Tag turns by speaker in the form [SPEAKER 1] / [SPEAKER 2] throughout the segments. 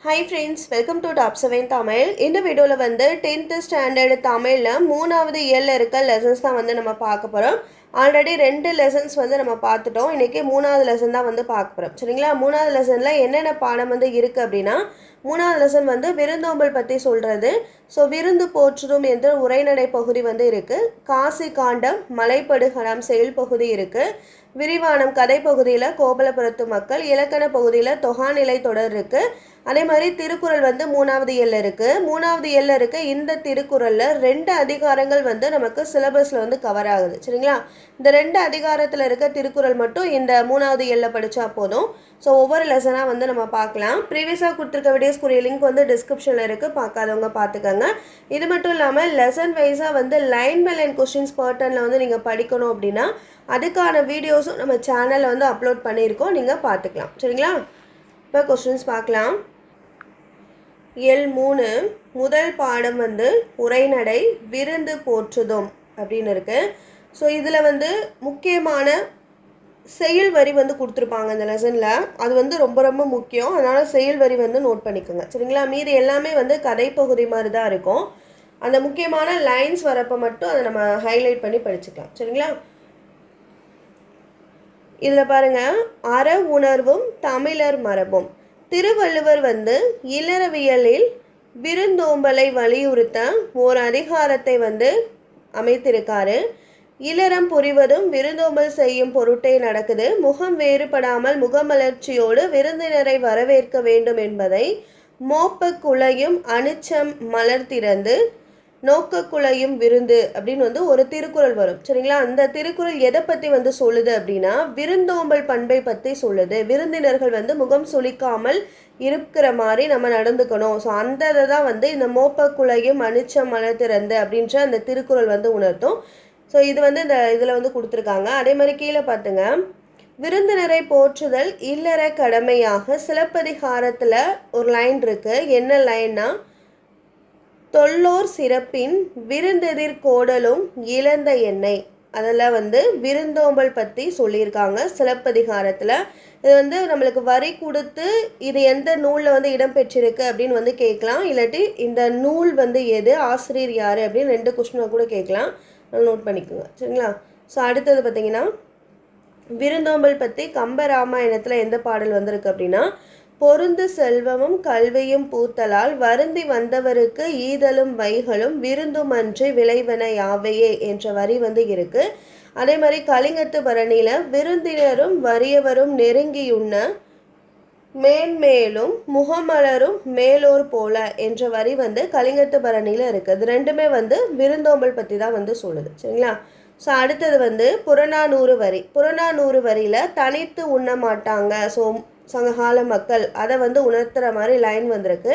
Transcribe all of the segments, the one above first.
[SPEAKER 1] Hi friends, welcome to Top 7 Tamil. இந்த வீடியோவில் வந்து 10th ஸ்டாண்டர்ட் தமிழில் 3வது இயரில் இருக்க லெசன்ஸ் தான் வந்து நம்ம பார்க்க போகிறோம். ஆல்ரெடி 2 லெசன்ஸ் வந்து நம்ம பார்த்துட்டோம். இன்றைக்கி 3வது லெசன் தான் வந்து பார்க்க போகிறோம். சரிங்களா? 3வது லெசனில் என்னென்ன பாடம் வந்து இருக்குது அப்படின்னா, 3வது லெசன் வந்து விருந்தோம்பல் பற்றி சொல்கிறது. ஸோ விருந்து போற்றுதும் என்ற உரைநடை பகுதி வந்து இருக்குது. காசி காண்டம் மலைப்படுகணம் செயல் பகுதி இருக்குது. விரிவானம் கதை பகுதியில் கோபலபுரத்து மக்கள், இலக்கண பகுதியில் தொகாநிலை தொடர் இருக்குது. அதே மாதிரி திருக்குறள் வந்து 3வது இயல்ல இருக்குது. 3வது இயல்ல இருக்க இந்த திருக்குறளில் 2 அதிகாரங்கள் வந்து நமக்கு சிலபஸில் வந்து கவர் ஆகுது. சரிங்களா? இந்த 2 அதிகாரத்தில் இருக்க திருக்குறள் மட்டும் இந்த 3வது இயல்ல படித்தா போதும். ஸோ ஒவ்வொரு லெசனாக வந்து நம்ம பார்க்கலாம். ப்ரீவியஸாக கொடுத்துருக்க வீடியோஸ்க்குரிய லிங்க் வந்து டிஸ்கிரிப்ஷனில் இருக்குது, பார்க்காதவங்க பார்த்துக்கோங்க. இது மட்டும் இல்லாமல் லெசன் வைஸாக வந்து லைன் பை லைன் கொஸ்டின்ஸ் பேட்டர்னில் வந்து நீங்கள் படிக்கணும் அப்படின்னா அதுக்கான வீடியோஸும் நம்ம சேனலில் வந்து அப்லோட் பண்ணியிருக்கோம், நீங்கள் பார்த்துக்கலாம். சரிங்களா? இப்போ கொஸ்டின்ஸ் பார்க்கலாம். இயல் 3 முதல் பாடம் வந்து உரைநடை விருந்து போற்றுதும் அப்படின்னு இருக்குது. ஸோ இதில் வந்து முக்கியமான செயல் வரி வந்து கொடுத்துருப்பாங்க இந்த லெசனில். அது வந்து ரொம்ப ரொம்ப முக்கியம். அதனால் செயல் வரி வந்து நோட் பண்ணிக்கோங்க. சரிங்களா? மீதி எல்லாமே வந்து கதை பகுதி மாதிரி தான் இருக்கும். அந்த முக்கியமான லைன்ஸ் வரப்போ மட்டும் அதை நம்ம ஹைலைட் பண்ணி படிச்சுக்கலாம். சரிங்களா? இதில் பாருங்கள், அற உணர்வும் தமிழர் மரபும். திருவள்ளுவர் வந்து இளறவியலில் விருந்தோம்பலை வலியுறுத்த ஓர் அதிகாரத்தை வந்து அமைத்திருக்காரு. இளரம் புரிவதும் விருந்தோம்பல் செய்யும் பொருட்டே நடக்குது. முகம் வேறுபடாமல் முகமலர்ச்சியோடு விருந்தினரை வரவேற்க வேண்டும் என்பதை மோப்பக்குலையும் அனிச்சம் மலர்த்திறந்து நோக்கக்குலையும் விருந்து அப்படின்னு வந்து ஒரு திருக்குறள் வரும். சரிங்களா? அந்த திருக்குறள் எதை பற்றி வந்து சொல்லுது அப்படின்னா, விருந்தோம்பல் பண்பை பற்றி சொல்லுது. விருந்தினர்கள் வந்து முகம் சுளிக்காமல் இருக்கிற மாதிரி நம்ம நடந்துக்கணும். ஸோ அந்த இதை தான் வந்து இந்த மோப்பக்குலையும் அனிச்சம் மலர்த்திறந்து அப்படின்ற அந்த திருக்குறள் வந்து உணர்த்தும். ஸோ இது வந்து இந்த இதில் வந்து கொடுத்துருக்காங்க. அதே மாதிரி கீழே பார்த்துங்க, விருந்தினரை போற்றுதல் இல்லற கடமையாக சிலப்பதிகாரத்தில் ஒரு லைன் இருக்குது. என்ன லைன்னா, தொல்லோர் சிறப்பின் விருந்தெதிர் கோடலும் இழந்த எண்ணெய். அதில் வந்து விருந்தோம்பல் பற்றி சொல்லியிருக்காங்க சிலப்பதிகாரத்தில். இது வந்து நம்மளுக்கு வரி கொடுத்து இது எந்த நூலில் வந்து இடம்பெற்றிருக்கு அப்படின்னு வந்து கேட்கலாம். இல்லாட்டி இந்த நூல் வந்து எது, ஆசிரியர் யார் அப்படின்னு 2 கொஸ்டினை கூட கேட்கலாம். நோட் பண்ணிக்கோங்க. சரிங்களா? ஸோ அடுத்தது பார்த்தீங்கன்னா, விருந்தோம்பல் பற்றி கம்பராமாயணத்தில் எந்த பாடல் வந்திருக்கு அப்படின்னா, பொருந்து செல்வமும் கல்வியும் பூத்தலால் வருந்தி வந்தவருக்கு ஈதலும் வைகளும் விருந்துமன்றி விளைவன யாவையே என்ற வரி வந்து இருக்கு. அதே மாதிரி கலிங்கத்து பரணியில் விருந்தினரும் வறியவரும் நெருங்கியுண்ண மேன்மேலும் முகமலரும் மேலோர் போல என்ற வரி வந்து கலிங்கத்து பரணியில் இருக்குது. இது ரெண்டுமே வந்து விருந்தோம்பல் பற்றி தான் வந்து சொல்லுது. சரிங்களா? ஸோ அடுத்தது வந்து புறநானூறு வரி. புறநானூறு வரியில் தனித்து உண்ண மாட்டாங்க. ஸோ சங்ககால மக்கள் அதை வந்து உணர்த்துற மாதிரி லைன் வந்திருக்கு.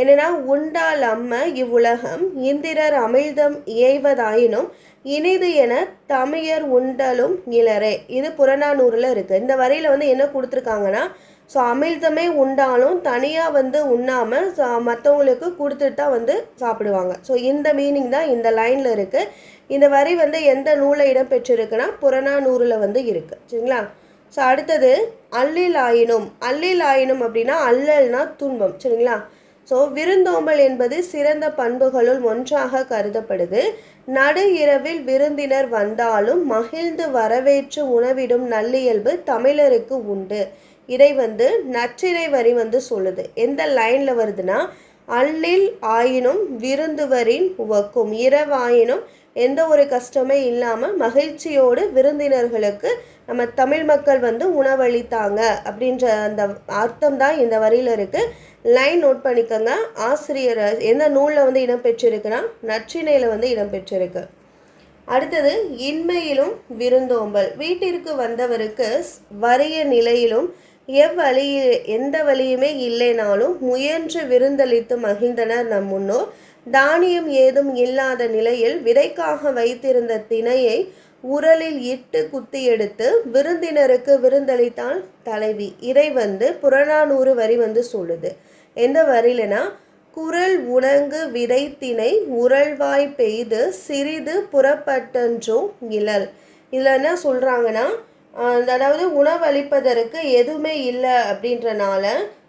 [SPEAKER 1] என்னன்னா, உண்டால் அம்ம இவ்வுலகம் இந்திரர் அமிழ்தம் இயைவதாயினும் இனிது என தமிழர் உண்டலும் இளரே. இது புறநானூறில் இருக்குது. இந்த வரியில் வந்து என்ன கொடுத்துருக்காங்கன்னா, ஸோ அமிழ்தமே உண்டாலும் தனியாக வந்து உண்ணாமல் மற்றவங்களுக்கு கொடுத்துட்டு தான் வந்து சாப்பிடுவாங்க. ஸோ இந்த மீனிங் தான் இந்த லைனில் இருக்குது. இந்த வரி வந்து எந்த நூலில் இடம்பெற்றிருக்குன்னா புறநானூறில் வந்து இருக்குது. சரிங்களா? ஸோ அடுத்தது அல்லில் ஆயினும். அல்லில் ஆயினும் அப்படின்னா அல்லல்னா துன்பம். சரிங்களா? ஸோ விருந்தோம்பல் என்பது சிறந்த பண்புகளுள் ஒன்றாக கருதப்படுது. நடு இரவில் விருந்தினர் வந்தாலும் மகிழ்ந்து வரவேற்று உணவிடும் நல்லியல்பு தமிழருக்கு உண்டு. இதை வந்து நற்றிணை வரி வந்து சொல்லுது. எந்த லைனில் வருதுன்னா, அல்லில் ஆயினும் விருந்துவரின் உவக்கும், இரவாயினும் எந்த ஒரு கஷ்டமே இல்லாமல் மகிழ்ச்சியோடு விருந்தினர்களுக்கு நம்ம தமிழ் மக்கள் வந்து உணவளித்தாங்க அப்படின்ற அந்த அர்த்தம் தான் இந்த வரியில் இருக்குது. லைன் நோட் பண்ணிக்கோங்க. ஆசிரியர் எந்த நூலில் வந்து இடம்பெற்றிருக்குன்னா நற்றிணையில் வந்து இடம்பெற்றிருக்கு. அடுத்தது இன்மையிலும் விருந்தோம்பல். வீட்டிற்கு வந்தவருக்கு வறிய நிலையிலும் எந்த வழியுமே இல்லைனாலும் முயன்று விருந்தளித்து மகிழ்ந்தனர் நம் முன்னோர். தானியம் ஏதும் இல்லாத நிலையில் விதைக்காக வைத்திருந்த திணையை உரலில் இட்டு குத்தி எடுத்து விருந்தினருக்கு விருந்தளித்தால் தலைவி. இதை வந்து புறநானூறு வரி வந்து சொல்லுது. எந்த வரியிலனா, குரல் உணங்கு விதை திணை உரல்வாய் பெய்து சிறிது புறப்பட்டன்றோ இழல். இதில் என்ன சொல்கிறாங்கன்னா, அதாவது உணவளிப்பதற்கு எதுவுமே இல்லை அப்படின்றனால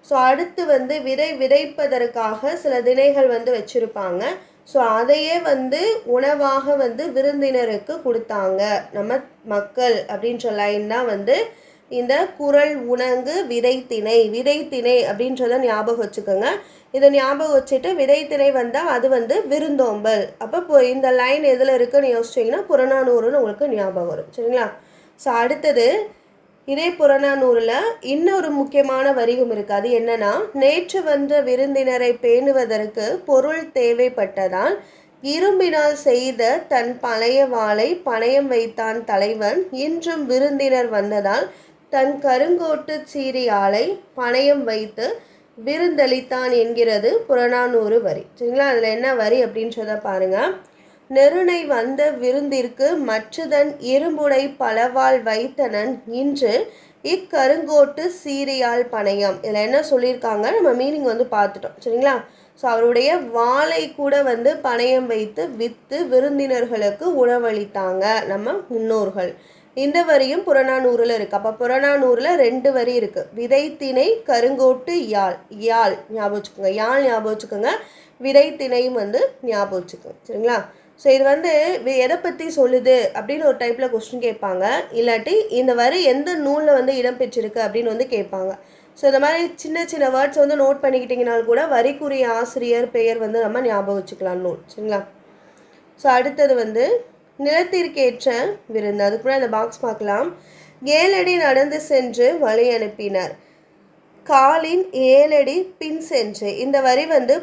[SPEAKER 1] ஸோ அடுத்து வந்து விதைப்பதற்காக சில திணைகள் வந்து வச்சுருப்பாங்க. ஸோ அதையே வந்து உணவாக வந்து விருந்தினருக்கு கொடுத்தாங்க நம்ம மக்கள் அப்படின்ற லைன் தான் வந்து இந்த குறள் உணங்கு விதைத்திணை அப்படின்றத ஞாபகம் வச்சுக்கோங்க. இதை ஞாபகம் வச்சுட்டு விதைத்திணை வந்தால் அது வந்து விருந்தோம்பல். அப்போ இந்த லைன் எதில் இருக்குன்னு யோசிச்சிங்கன்னா புறநானூறுன்னு உங்களுக்கு ஞாபகம் வரும். சரிங்களா? ஸோ அடுத்தது இதே புறநானூறில் இன்னொரு முக்கியமான வரியும் இருக்குது. அது என்னன்னா, நேற்று வந்த விருந்தினரை பேணுவதற்கு பொருள் தேவைப்பட்டதால் இரும்பினால் செய்த தன் பழைய வாளை பணயம் வைத்தான் தலைவன், இன்றும் விருந்தினர் வந்ததால் தன் கருங்கோட்டு சீரியாலை பணயம் வைத்து விருந்தளித்தான் என்கிறது புறநானூறு வரி. சரிங்களா? அதில் என்ன வரி அப்படின்றத பாருங்கள். நெருணை வந்த விருந்திற்கு மற்றதன் இரும்புடை பலவாள் வைத்தனன் இன்று இக்கருங்கோட்டு சீரியால் பணயம். இதில் என்ன சொல்லியிருக்காங்க, நம்ம மீனிங் வந்து பார்த்துட்டோம். சரிங்களா? ஸோ அவருடைய வாளை கூட வந்து பணயம் வைத்து விற்று விருந்தினர்களுக்கு உணவளித்தாங்க நம்ம முன்னோர்கள். இந்த வரியும் புறநானூறில் இருக்குது. அப்போ புறநானூறில் 2 வரி இருக்குது. விதைத்திணை கருங்கோட்டு யாழ் ஞாபகம் வச்சுக்கோங்க. யாழ் ஞாபகம் வச்சுக்கோங்க. விதைத்திணையும் வந்து ஞாபகம் வச்சுக்கோங்க. சரிங்களா? ஸோ இது வந்து எதை பற்றி சொல்லுது அப்படின்னு ஒரு டைப்பில் கொஸ்டின் கேட்பாங்க. இல்லாட்டி இந்த வரி எந்த நூலில் வந்து இடம்பெற்றிருக்கு அப்படின்னு வந்து கேட்பாங்க. ஸோ இந்த மாதிரி சின்ன சின்ன வேர்ட்ஸ் வந்து நோட் பண்ணிக்கிட்டிங்கனாலும் கூட வரிக்குரிய ஆசிரியர் பெயர் வந்து நம்ம ஞாபகம் வச்சுக்கலாம் நூல். சரிங்களா? ஸோ அடுத்தது வந்து நிலத்திற்கேற்ற விருந்து. அதுக்கு கூட இந்த பாக்ஸ் பார்க்கலாம். 7 அடி நடந்து சென்று வழி அனுப்பினர், காலின் 7 அடி பின் சென்று. இந்த வரி வந்து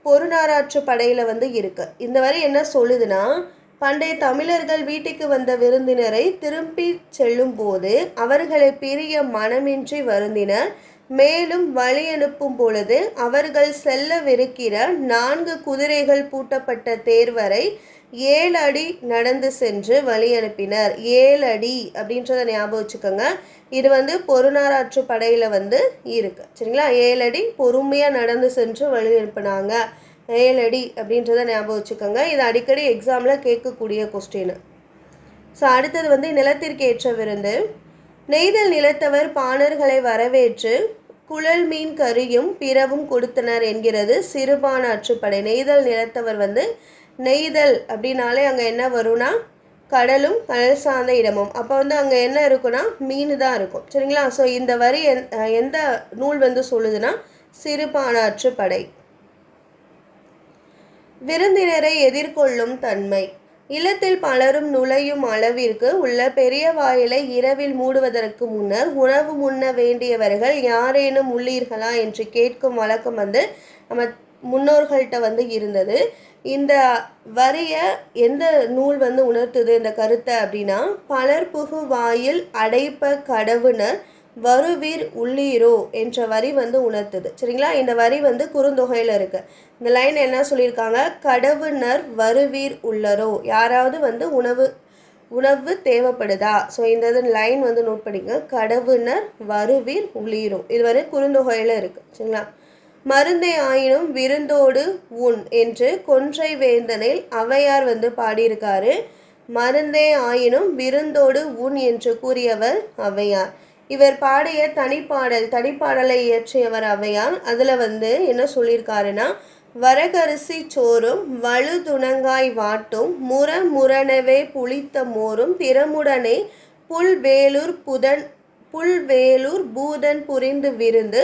[SPEAKER 1] பொருநாராற்று படையில் வந்து இருக்கு. இந்த வரி என்ன சொல்லுதுன்னா, பண்டைய தமிழர்கள் வீட்டுக்கு வந்த விருந்தினரை திரும்பி செல்லும் போது அவர்களை பிரிய மனமின்றி வருந்தினர். மேலும் வழி அனுப்பும் பொழுது அவர்கள் செல்லவிருக்கிற 4 குதிரைகள் பூட்டப்பட்ட தேர்வரை 7 அடி நடந்து சென்று வழி அனுப்பினர். 7 அடி அப்படின்றத ஞாபகம் வச்சுக்கோங்க. இது வந்து பொருநாராற்று படையில் வந்து இருக்கு. சரிங்களா? 7 அடி பொறுமையாக நடந்து சென்று வழி அனுப்பினாங்க. 7 அடி அப்படின்றத ஞாபகம் வச்சுக்கோங்க. இது அடிக்கடி எக்ஸாமில் கேட்கக்கூடிய கொஸ்டின். ஸோ அடுத்தது வந்து நிலத்திற்கு ஏற்ற விருந்து. நெய்தல் நிலத்தவர் பாணர்களை வரவேற்று குழல் மீன் கறியும் பிறவும் கொடுத்தனர் என்கிறது சிறுபானாற்றுப்படை. நெய்தல் நிலத்தவர் வந்து நெய்தல் அப்படின்னாலே அங்கே என்ன வரும்னா கடலும் கடல் சார்ந்த இடமும். அப்போ வந்து அங்கே என்ன இருக்குன்னா மீன் தான் இருக்கும். சரிங்களா? ஸோ இந்த வரி எந்த நூல் வந்து சொல்லுதுன்னா சிறுபானாற்றுப்படை. விருந்தினரை எதிர்கொள்ளும் தன்மை. இல்லத்தில் பலரும் நுழையும் அளவிற்கு உள்ள பெரிய வாயிலை இரவில் மூடுவதற்கு முன்னர் உணவு முன்ன வேண்டியவர்கள் யாரேனும் உள்ளீர்களா என்று கேட்கும் வழக்கம் வந்து நம்ம முன்னோர்கள்ட்ட வந்து இருந்தது. இந்த வரியை எந்த நூல் வந்து உணர்த்துது இந்த கருத்தை அப்படின்னா, பலர் புகு வாயில் அடைப்ப கடவுனர் வருவீர் உள்ளீரோ என்ற வரி வந்து உணர்த்துது. சரிங்களா? இந்த வரி வந்து குறுந்தொகையில் இருக்கு. இந்த லைன் என்ன சொல்லியிருக்காங்க, கடவுனர் வருவீர் உள்ளரோ, யாராவது வந்து உணவு தேவைப்படுதா. ஸோ இந்த லைன் வந்து நோட் பண்ணிங்க. கடவுனர் வருவீர் உள்ளீரோ, இது வந்து குறுந்தொகையில் இருக்குது. சரிங்களா? மருந்தை ஆயினும் விருந்தோடு உண் என்று கொன்றை வேந்தனில் ஔவையார் வந்து பாடியிருக்காரு. மருந்தே ஆயினும் விருந்தோடு உண் என்று கூறியவர் ஔவையார். இவர் பாடிய தனிப்பாடலை இயற்றியவர் ஔவையார். அதில் வந்து என்ன சொல்லியிருக்காருன்னா, வரகரிசி சோறும் வலுதுணங்காய் வாட்டும் முரணவே புளித்த மோரும் திறமுடனே புல்வேலூர் பூதன் புரிந்து விருந்து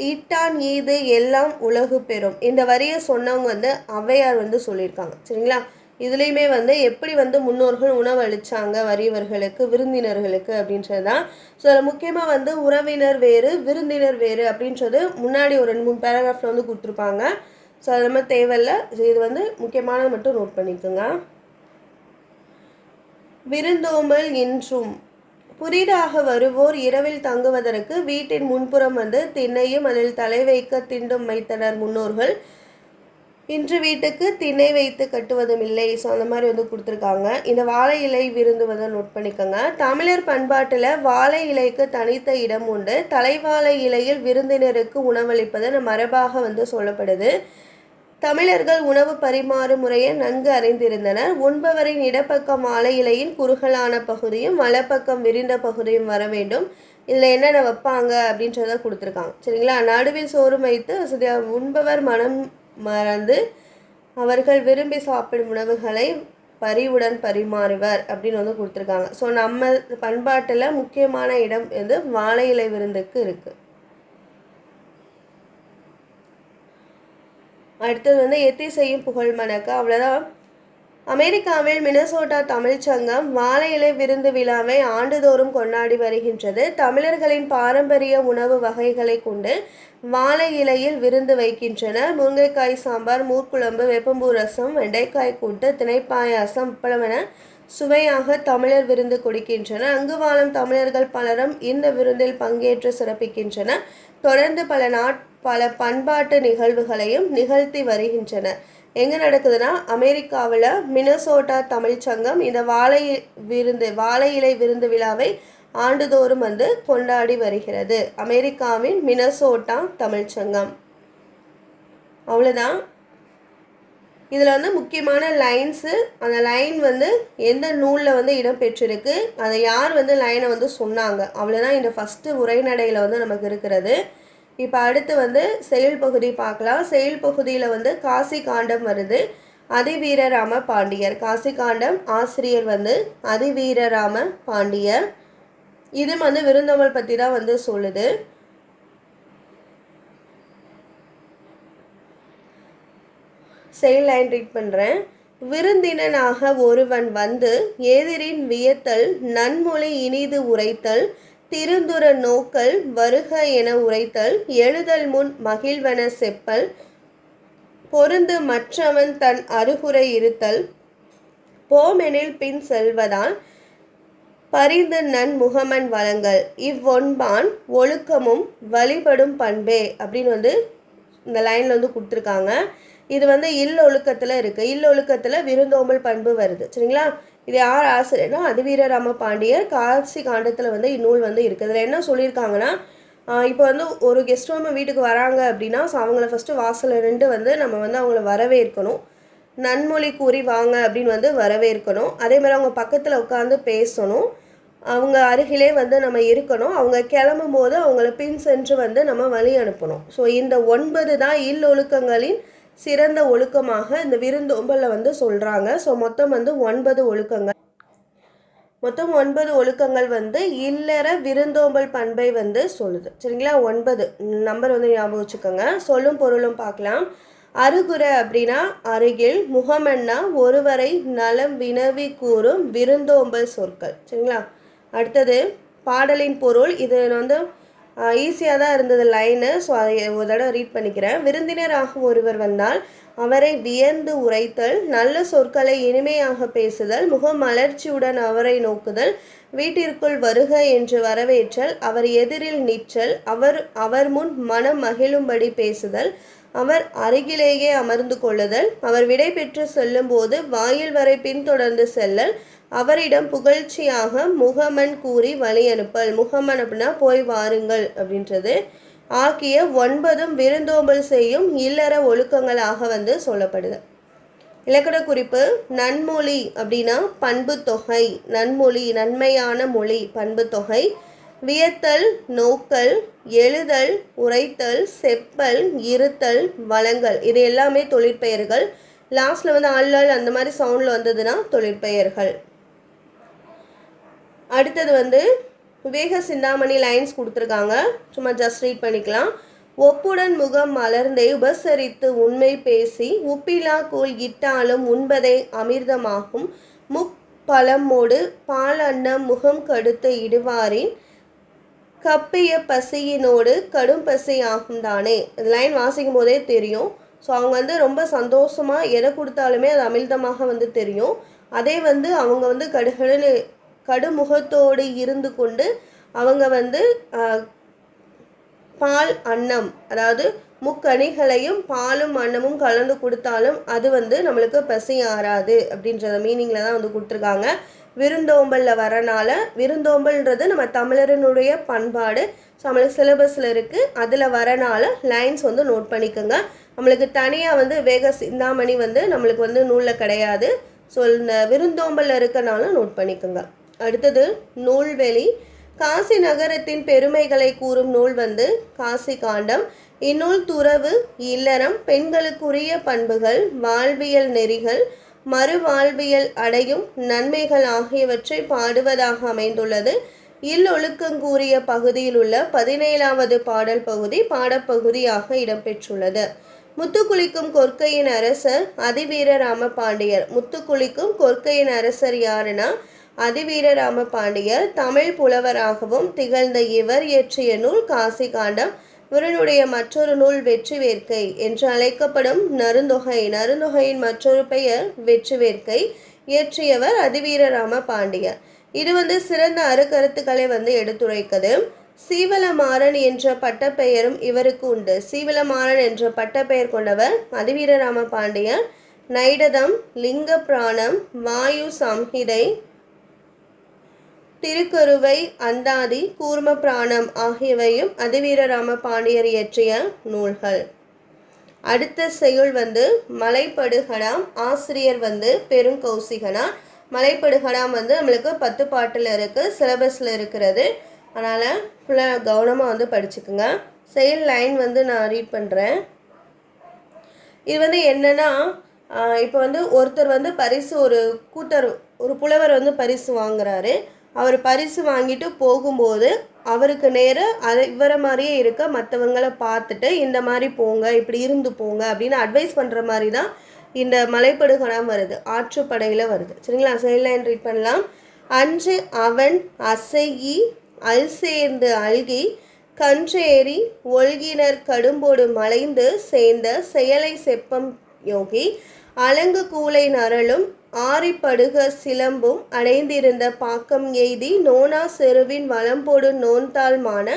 [SPEAKER 1] ஈட்டான் ஈது எல்லாம் உலகு பெறும். இந்த வரியை சொன்னவங்க வந்து ஔவையார் வந்து சொல்லியிருக்காங்க. சரிங்களா? இதுலேயுமே வந்து எப்படி வந்து முன்னோர்கள் உணவு அளித்தாங்க வறியவர்களுக்கு விருந்தினர்களுக்கு அப்படின்றது தான். ஸோ அதில் முக்கியமாக வந்து உறவினர் வேறு விருந்தினர் வேறு அப்படின்றது முன்னாடி ஒரு 2-3 பேராகிராஃபில் வந்து கொடுத்துருப்பாங்க. ஸோ அது நம்ம தேவையில்லை. இது வந்து முக்கியமானது மட்டும் நோட் பண்ணிக்கோங்க. விருந்தோம்பல் இன்றும். புதிதாக வருவோர் இரவில் தங்குவதற்கு வீட்டின் முன்புறம் வந்து திண்ணையும் அதில் தலை வைக்க திண்டும் வைத்தனர் முன்னோர்கள். இன்று வீட்டுக்கு திண்ணை வைத்து கட்டுவதும் இல்லை. ஸோ அந்த மாதிரி வந்து கொடுத்துருக்காங்க. இந்த வாழை இலை விருந்து வந்து நோட் பண்ணிக்கோங்க. தமிழர் பண்பாட்டில் வாழை இலைக்கு தனித்த இடம் உண்டு. தலைவாழை இலையில் விருந்தினருக்கு உணவளிப்பது மரபாக வந்து சொல்லப்படுது. தமிழர்கள் உணவு பரிமாறும் முறையை நன்கு அறிந்திருந்தனர். உண்பவரின் இடப்பக்கம் வாழை இலையின் குறுகலான பகுதியும் வலப்பக்கம் விரிந்த பகுதியும் வர வேண்டும். இதில் என்னென்ன வைப்பாங்க அப்படின்றத கொடுத்துருக்காங்க. சரிங்களா? நடுவில் சோறும் வைத்து வசதியாக உண்பவர் மனம் மறந்து அவர்கள் விரும்பி சாப்பிடும் உணவுகளை பரிவுடன் பரிமாறுவர் அப்படின்னு வந்து கொடுத்துருக்காங்க. ஸோ நம்ம பண்பாட்டில் முக்கியமான இடம் வந்து வாழை இலை விருந்துக்கு இருக்குது. அடுத்தது வந்து எத்திசையும் புகழ் மணக்க. அவ்வளோதான். அமெரிக்காவில் மினசோட்டா தமிழ்ச்சங்கம் வாழை இலை விருந்து விழாவை ஆண்டுதோறும் கொண்டாடி வருகின்றது. தமிழர்களின் பாரம்பரிய உணவு வகைகளை கொண்டு வாழை இலையில் விருந்து வைக்கின்றனர். முருங்கைக்காய் சாம்பார், மூர்க்குழம்பு, வேப்பம்பூ ரசம், வெண்டைக்காய் கூட்டு, திணைப்பாயாசம், அப்பளம் என சுவையாக தமிழர் விருந்து கொடுக்கின்றனர். அங்கு வாழும் தமிழர்கள் பலரும் இந்த விருந்தில் பங்கேற்று சிறப்பிக்கின்றனர். தொடர்ந்து பல பண்பாட்டு நிகழ்வுகளையும் நிகழ்த்தி வருகின்றனர். எங்கே நடக்குதுன்னா அமெரிக்காவில் மினசோட்டா தமிழ்ச்சங்கம் இந்த வாழை இலை விருந்து விழாவை ஆண்டுதோறும் வந்து கொண்டாடி வருகிறது. அமெரிக்காவின் மினசோட்டா தமிழ்ச்சங்கம். அவ்வளோதான். இதில் வந்து முக்கியமான லைன்ஸு, அந்த லைன் வந்து எந்த நூலில் வந்து இடம்பெற்றிருக்கு, அதை யார் வந்து லைனை வந்து சொன்னாங்க, அவ்வளோதான் இந்த ஃபஸ்ட்டு உரைநடையில் வந்து நமக்கு இருக்கிறது. இப்போ அடுத்து வந்து செயல் பகுதி பார்க்கலாம். செயல் பகுதியில் வந்து காசி காண்டம் வருது. அதிவீரராம பாண்டியர். காசி காண்டம் ஆசிரியர் வந்து அதிவீரராம பாண்டியர். இது வந்து விருந்தோம்பல் பற்றி தான் வந்து சொல்லுது. செயல் லைன் ரீட் பண்ணுறேன். விருந்தினனாக ஒருவன் வந்து எதிரின் வியத்தல், நன்மொழி இனிது உரைத்தல், திருந்துர நோக்கல், வருக என உரைத்தல், எழுதல் முன் மகிழ்வன செப்பல், பொருந்து மற்றவன் தன் அருகுரை இருத்தல், போமெனில் பின் செல்வதால் பரிந்து நன் முகமன் வழங்கல், இவ்வொன்பான் ஒழுக்கமும் வழிபடும் பண்பே அப்படின்னு வந்து இந்த லைனில் வந்து கொடுத்துருக்காங்க. இது வந்து இல்லொழுக்கத்தில் இருக்குது. இல்லொழுக்கத்தில் விருந்தோம்பல் பண்பு வருது. சரிங்களா? இது யார் ஆசிரியர்னா அதிவீரராம பாண்டியர். காசி காண்டத்தில் வந்து இந்நூல் வந்து இருக்குது. இதில் என்ன சொல்லியிருக்காங்கன்னா, இப்போ வந்து ஒரு கெஸ்ட் நம்ம வீட்டுக்கு வராங்க அப்படின்னா அவங்கள ஃபஸ்ட்டு வாசலில் நின்று வந்து நம்ம வந்து அவங்கள வரவேற்கணும். நன்மொழி கூறி வாங்க அப்படின்னு வந்து வரவேற்கணும். அதே மாதிரி அவங்க பக்கத்தில் உட்காந்து பேசணும். அவங்க அருகிலே வந்து நம்ம இருக்கணும். அவங்க கிளம்பும் போது அவங்கள பின் சென்று வந்து நம்ம வழி அனுப்பணும். ஸோ இந்த 9 தான் இல்லொழுக்கங்களின் சிறந்த ஒழுக்கமாக இந்த விருந்தோம்பலில் வந்து சொல்கிறாங்க. ஸோ மொத்தம் வந்து 9 ஒழுக்கங்கள். மொத்தம் 9 ஒழுக்கங்கள் வந்து இல்லற விருந்தோம்பல் பண்பை வந்து சொல்லுது. சரிங்களா? 9 நம்பர் வந்து ஞாபகம் வச்சுக்கோங்க. சொல்லும் பொருளும் பார்க்கலாம். அருகுரை அப்படின்னா அருகில், முகமன்னா ஒருவரை நலம் வினவி கூறும் விருந்தோம்பல் சொற்கள். சரிங்களா? அடுத்தது பாடலின் பொருள். இது வந்து ஈஸியாக தான் இருந்தது லைனு. ஸோ அதை ஒரு தடவை ரீட் பண்ணிக்கிறேன். விருந்தினராக ஒருவர் வந்தால் அவரை வியந்து உரைத்தல், நல்ல சொற்களை இனிமையாக பேசுதல், முகமலர்ச்சியுடன் அவரை நோக்குதல், வீட்டிற்குள் வருக என்று வரவேற்றல், அவர் எதிரில் நிற்றல், அவர் முன் மனம் மகிழும்படி பேசுதல், அவர் அருகிலேயே அமர்ந்து கொள்ளுதல், அவர் விடை பெற்று செல்லும்போது வாயில் வரை பின்தொடர்ந்து செல்லல், அவரிடம் புகழ்ச்சியாக முகமன் கூறி வழி அனுப்பல். முகமன் அப்படின்னா போய் வாருங்கள் அப்படின்றது. ஆகிய 9 விருந்தோம்பல் செய்யும் இல்லற ஒழுக்கங்களாக வந்து சொல்லப்படுது. இலக்கண குறிப்பு. நன்மொழி அப்படின்னா பண்பு தொகை. நன்மொழி நன்மையான மொழி, பண்பு தொகை. வியத்தல், நோக்கல், எழுதல், உரைத்தல், செப்பல், இருத்தல், வழங்கல், இது எல்லாமே தொழிற்பெயர்கள். லாஸ்ட்டில் வந்து அல்லல் அந்த மாதிரி சவுண்டில் வந்ததுன்னா தொழிற்பெயர்கள். அடுத்தது வந்து விவேக சிந்தாமணி லைன்ஸ் கொடுத்துருக்காங்க. சும்மா ஜஸ்ட் ரீட் பண்ணிக்கலாம். ஒப்புடன் முகம் மலர்ந்தே உபசரித்து உண்மை பேசி உப்பிலா கூழ் இட்டாலும் உண்பதை அமிர்தமாகும் முப்பழமோடு பால் அன்னம் முகம் கடுத்து இடுவாரின் கப்பிய பசியினோடு கடும் பசி ஆகும் தானே. இந்த லைன் வாசிக்கும் போதே தெரியும். ஸோ அவங்க வந்து ரொம்ப சந்தோஷமாக எதை கொடுத்தாலுமே அது அமிர்தமாக வந்து தெரியும். அதே வந்து அவங்க வந்து கடுமுகத்தோடு இருந்து கொண்டு அவங்க வந்து பால் அன்னம், அதாவது முக்கணிகளையும் பாலும் அன்னமும் கலந்து கொடுத்தாலும் அது வந்து நம்மளுக்கு பசி ஆறாது அப்படின்றத மீனிங்கில் தான் வந்து கொடுத்துருக்காங்க. விருந்தோம்பலில் வரனால, விருந்தோம்பல்ன்றது நம்ம தமிழரினுடைய பண்பாடு. ஸோ நம்மளுக்கு சிலபஸில் இருக்குது. அதில் வரனால லைன்ஸ் வந்து நோட் பண்ணிக்கோங்க. நம்மளுக்கு தனியாக வந்து விவேக சிந்தாமணி வந்து நம்மளுக்கு வந்து நூலில் கிடையாது. ஸோ இந்த விருந்தோம்பலில் இருக்கனால நோட் பண்ணிக்கோங்க. அடுத்தது நூல்வெளி. காசி நகரத்தின் பெருமைகளை கூறும் நூல் வந்து காசி காண்டம். இந்நூல் துறவு, இல்லறம், பெண்களுக்குரிய பண்புகள், வாழ்வியல் நெறிகள், மறுவாழ்வியல் அடையும் நன்மைகள் ஆகியவற்றை பாடுவதாக அமைந்துள்ளது. இல்லொழுக்கங்கூறிய பகுதியில் உள்ள 17வது பாடல் பகுதி பாடப்பகுதியாக இடம்பெற்றுள்ளது. முத்துக்குளிக்கும் கொற்கையின் அரசர் அதிவீர ராமபாண்டியர். முத்துக்குளிக்கும் கொற்கையின் அரசர் யாருன்னா அதிவீர ராமபாண்டியர். தமிழ் புலவராகவும் திகழ்ந்த இவர் இயற்றிய நூல் காசி காண்டம். இவருடைய மற்றொரு நூல் வெற்றி வேர்க்கை என்று அழைக்கப்படும் நருந்தொகை. நருந்தொகையின் மற்றொரு பெயர் வெற்றி வேர்க்கை. இயற்றியவர் அதிவீர ராமபாண்டியர். இது வந்து சிறந்த அருக்கருத்துக்களை வந்து எடுத்துரைக்குது. சீவலமாறன் என்ற பட்டப்பெயரும் இவருக்கு உண்டு. சீவலமாறன் என்ற பட்டப்பெயர் கொண்டவர் அதிவீர ராமபாண்டியர். நைடதம், லிங்க பிராணம், வாயு சம்ஹிதை, திருக்கருவை, அந்தாதி, கூர்ம பிராணம் ஆகியவையும் அதிவீர ராமபாண்டியர் இயற்றிய நூல்கள். அடுத்த செய்யுள் வந்து மலைப்படுகடாம். ஆசிரியர் வந்து பெருங்கௌசிகனார். மலைப்படுகடாம் வந்து நம்மளுக்கு 10 பாட்டில் இருக்குது, சிலபஸில் இருக்கிறது. அதனால் ஃபுல்லாக கவனமாக வந்து படிச்சுக்குங்க. செயல் லைன் வந்து நான் ரீட் பண்ணுறேன். இது வந்து என்னென்னா, இப்போ வந்து ஒருத்தர் வந்து பரிசு, ஒரு புலவர் வந்து பரிசு வாங்குறாரு. அவர் பரிசு வாங்கிட்டு போகும்போது அவருக்கு நேராக இவரை மாதிரியே இருக்க மற்றவங்களை பார்த்துட்டு இந்த மாதிரி போங்க, இப்படி இருந்து போங்க அப்படின்னு அட்வைஸ் பண்ணுற மாதிரி தான் இந்த மலைப்படுகடாம் வருது. ஆற்றுப்படையில் வருது. சரிங்களா? செயல் ரீட் பண்ணலாம். அன்று அவன் அசையி அல் சேர்ந்து அல்கி கன்றேறி ஒல்கினர் கடும்போடு மலைந்து சேர்ந்த செயலை செப்பம் யோகி அலங்கு கூலை நரலும் ஆரிப்படுக சிலம்பும் அடைந்திருந்த பாக்கம் எய்தி நோனா செருவின் வளம்போடு நோன்தாள்மான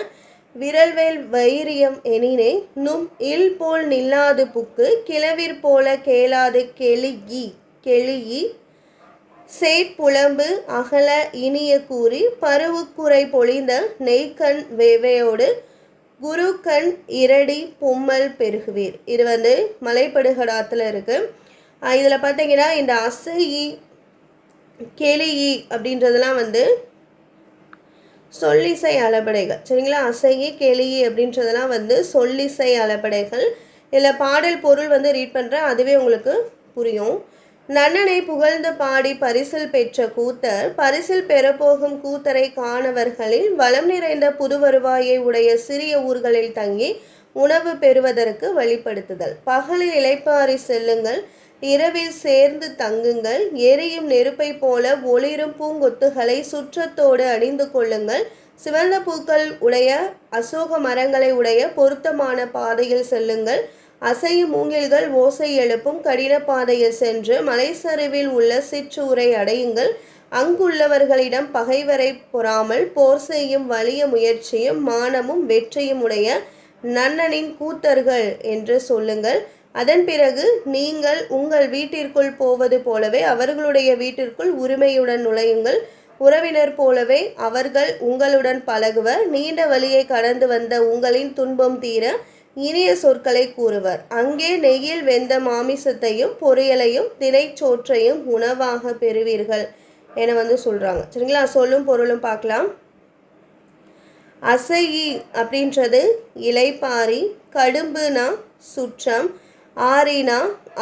[SPEAKER 1] விரல்வேல் வைரியம் எனினே நும் இல் போல் நில்லாது புக்கு கிளவிற் போல கேளாது கெளியி சேட்புலம்பு அகல இனிய கூறி பருவுக்குறை பொழிந்த நெய்கண் வேவையோடு குருக்கண் இரடி பொம்மல் பெருகுவீர். இது வந்து மலைப்படுகடாத்தில் இருக்குது. இதில் பார்த்தீங்கன்னா இந்த அசையி கெளியி அப்படின்றதெல்லாம் வந்து சொல்லிசை அளபடைகள். சரிங்களா? அசையி கெளியி அப்படின்றதெல்லாம் வந்து சொல்லிசை அளபடைகள். இதில் பாடல் பொருள் வந்து ரீட் பண்ணுறேன், அதுவே உங்களுக்கு புரியும். நன்னனை புகழ்ந்து பாடி பரிசில் பெற்ற கூத்தர் பரிசில் பெறப்போகும் கூத்தரை காணவர்களில் வளம் நிறைந்த புது வருவாயை உடைய சிறிய ஊர்களில் தங்கி உணவு பெறுவதற்கு வழிப்படுத்துதல். பகலில் இளைப்பாரி செல்லுங்கள், இரவில் சேர்ந்து தங்குங்கள், எரியும் நெருப்பை போல ஒளிரும் பூங்கொத்துகளை சுற்றத்தோடு அணிந்து கொள்ளுங்கள், சிவந்த பூக்கள் உடைய அசோக மரங்களை உடைய பொருத்தமான பாதையில் செல்லுங்கள், அசையும் மூங்கில்கள் ஓசை எழுப்பும் கடின பாதையில் சென்று மலைச்சரிவில் உள்ள சிற்றூரை அடையுங்கள், அங்குள்ளவர்களிடம் பகைவரை பொறாமல் போர் செய்யும் வலிய முயற்சியும் மானமும் வெற்றியும் உடைய நன்னனின் கூத்தர்கள் என்று சொல்லுங்கள். அதன் பிறகு நீங்கள் உங்கள் வீட்டிற்குள் போவது போலவே அவர்களுடைய வீட்டிற்குள் உரிமையுடன் நுழையுங்கள், உறவினர் போலவே அவர்கள் உங்களுடன் பழகுவர், நீண்ட வழியை கடந்து வந்த உங்களின் துன்பம் தீர இனிய சொற்களை கூறுவர், அங்கே நெய்யில் வெந்த மாமிசத்தையும் பொரியலையும் தினைச்சோற்றையும் உணவாக பெறுவீர்கள் என வந்து சொல்கிறாங்க. சரிங்களா? சொல்லும் பொருளும் பார்க்கலாம். அசையி அப்படின்றது இலைப்பாரி, கடும்புனா சுற்றம், ஆரினா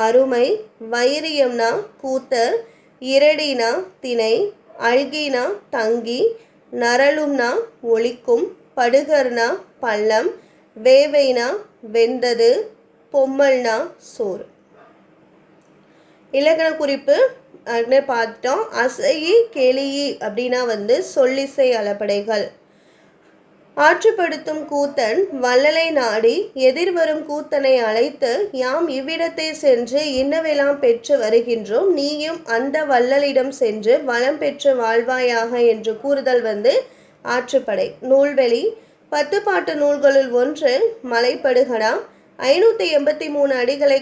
[SPEAKER 1] அருமை, வைரியம்னா கூத்தர், இரடினா திணை, அல்கினா தங்கி, நரலும்னா ஒலிக்கும், படுகர்னா பள்ளம், வேவைனா வெந்தது, பொம்மல்னா சோறு. இலக்கண குறிப்பு பார்த்துட்டோம். அசையி கெளியி அப்படின்னா வந்து சொல்லிசை அளபடைகள். ஆற்றுப்படுத்தும் கூத்தன் வள்ளலை நாடி எதிர்வரும் கூத்தனை அழைத்து யாம் இவ்விடத்தை சென்று இன்னவெல்லாம் பெற்று வருகின்றோம், நீயும் அந்த வள்ளலிடம் சென்று வளம் பெற்று வாழ்வாயாக என்று கூறுதல் வந்து ஆற்றுப்படை. நூல்வெளி 10 பாட்டு நூல்களுள் ஒன்று மலைப்படுகடாம். 583 அடிகளை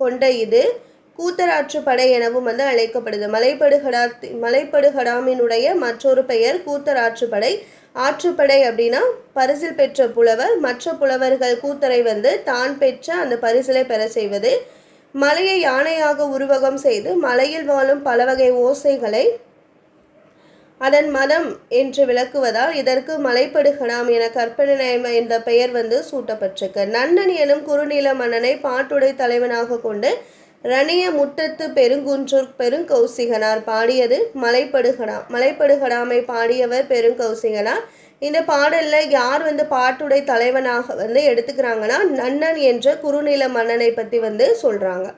[SPEAKER 1] கொண்ட இது கூத்தராற்றுப்படை எனவும் வந்து அழைக்கப்படுது. மலைப்படுகடாமினுடைய மற்றொரு பெயர் கூத்தராற்றுப்படை. ஆற்றுப்படை அப்படின்னா பரிசில் பெற்ற புலவர் மற்ற புலவர்கள் கூத்தரை வந்து தான் பெற்ற அந்த பரிசிலை பெற செய்வது. மலையை யானையாக உருவகம் செய்து மலையில் வாழும் பல வகை ஓசைகளை அதன் மதம் என்று விளக்குவதால் இதற்கு மலைப்படுகலாம் என கற்பனை என்ற பெயர் வந்து சூட்டப்பட்டிருக்கு. நன்னன் எனும் குறுநில மன்னனை பாட்டுடை தலைவனாக கொண்டு ரணிய முற்றத்து பெருங்குன்றூர் பெருங்கௌசிகனார் பாடியது மலைப்படுகடாம். மலைப்படுகடாமை பாடியவர் பெருங்கௌசிகனார். இந்த பாடலில் யார் வந்து பாட்டுடை தலைவனாக வந்து எடுத்துக்கிறாங்கன்னா நன்னன் என்ற குறுநில மன்னனை பற்றி வந்து சொல்கிறாங்க.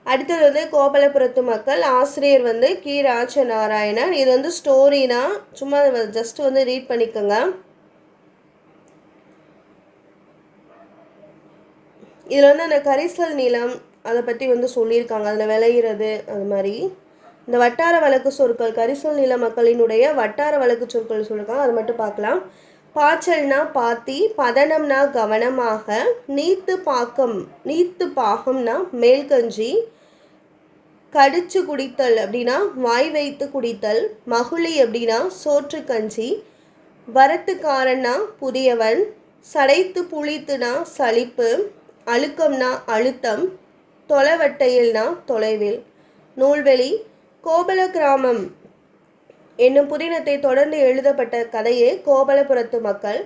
[SPEAKER 1] அடுத்தது வந்து கோபலபுரத்து மக்கள். ஆசிரியர் வந்து கி. ராஜநாராயணன். இது வந்து ஸ்டோரினா சும்மா ஜஸ்ட் வந்து ரீட் பண்ணிக்கோங்க. இதில் வந்து அந்த கரிசல் நிலம் அதை பற்றி வந்து சொல்லியிருக்காங்க, அதில் விளையிறது அது மாதிரி. இந்த வட்டார வழக்கு சொற்கள் கரிசல் நில மக்களினுடைய வட்டார வழக்கு சொற்கள் சொல்லியிருக்காங்க, அது மட்டும் பார்க்கலாம். பாய்ச்சல்னா பாத்தி, பதனம்னா கவனமாக, நீத்து பாகம்னா மேல்கஞ்சி, கடிச்சு குடித்தல் அப்படின்னா வாய் வைத்து குடித்தல், மகுழி அப்படின்னா சோற்று கஞ்சி, வரத்துக்காரன்னா புதியவன், சடைத்து புளித்துனா சலிப்பு, அழுக்கம்னா அழுத்தம், தொலைவட்டையில்னா தொலைவில். நூல்வெளி. கோபல கிராமம் என்னும் புதினத்தை தொடர்ந்து எழுதப்பட்ட கதையே கோபலபுரத்து மக்கள்.